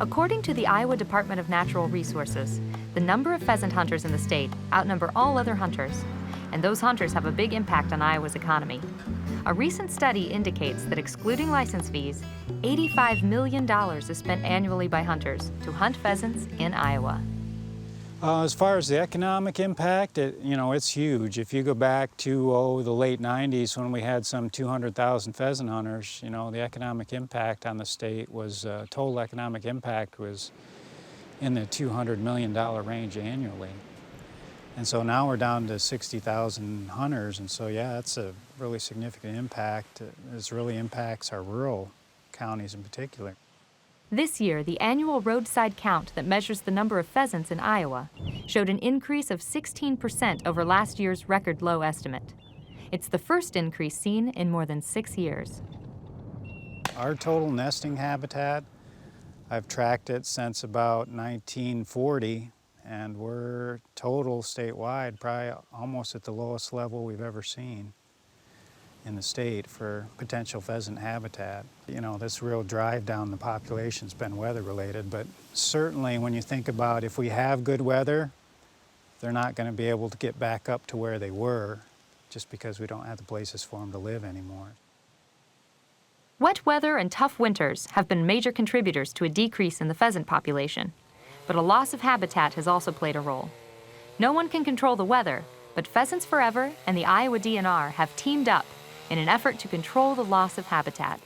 According to the Iowa Department of Natural Resources, the number of pheasant hunters in the state outnumber all other hunters, and those hunters have a big impact on Iowa's economy. A recent study indicates that excluding license fees, $85 million is spent annually by hunters to hunt pheasants in Iowa. As far as the economic impact, it's huge. If you go back to the late 90s when we had some 200,000 pheasant hunters, the economic impact on the state was, total economic impact was in the $200 million range annually. And so now we're down to 60,000 hunters, and so yeah, that's a really significant impact. This really impacts our rural counties in particular. This year, the annual roadside count that measures the number of pheasants in Iowa showed an increase of 16% over last year's record low estimate. It's the first increase seen in more than 6 years. Our total nesting habitat, I've tracked it since about 1940, and we're total statewide probably almost at the lowest level we've ever seen in the state for potential pheasant habitat. This real drive down the population's been weather related, but certainly when you think about if we have good weather, they're not going to be able to get back up to where they were just because we don't have the places for them to live anymore. Wet weather and tough winters have been major contributors to a decrease in the pheasant population, but a loss of habitat has also played a role. No one can control the weather, but Pheasants Forever and the Iowa DNR have teamed up in an effort to control the loss of habitat.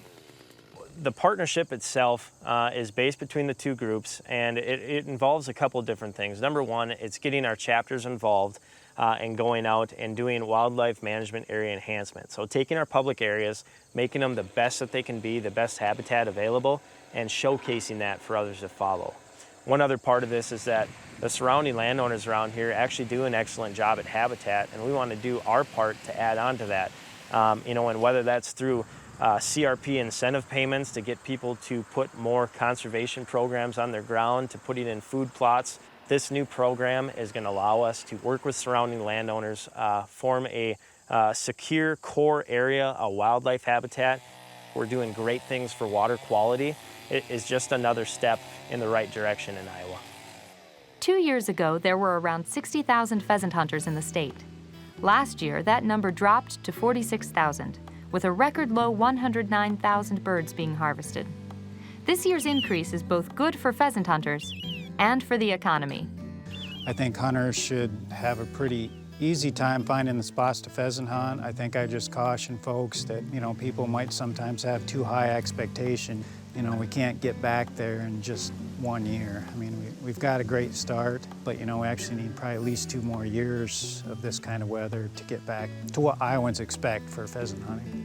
The partnership itself is based between the two groups, and it involves a couple of different things. Number one, it's getting our chapters involved and going out and doing wildlife management area enhancement. So taking our public areas, making them the best that they can be, the best habitat available, and showcasing that for others to follow. One other part of this is that the surrounding landowners around here actually do an excellent job at habitat, and we want to do our part to add on to that. And whether that's through CRP incentive payments to get people to put more conservation programs on their ground, to putting in food plots. This new program is going to allow us to work with surrounding landowners, form a secure core area, a wildlife habitat. We're doing great things for water quality. It is just another step in the right direction in Iowa. 2 years ago, there were around 60,000 pheasant hunters in the state. Last year, that number dropped to 46,000, with a record low 109,000 birds being harvested. This year's increase is both good for pheasant hunters and for the economy. I think hunters should have a pretty easy time finding the spots to pheasant hunt. I think I just caution folks that, people might sometimes have too high expectation. We can't get back there in just 1 year. We've got a great start, but we actually need probably at least 2 more years of this kind of weather to get back to what Iowans expect for pheasant hunting.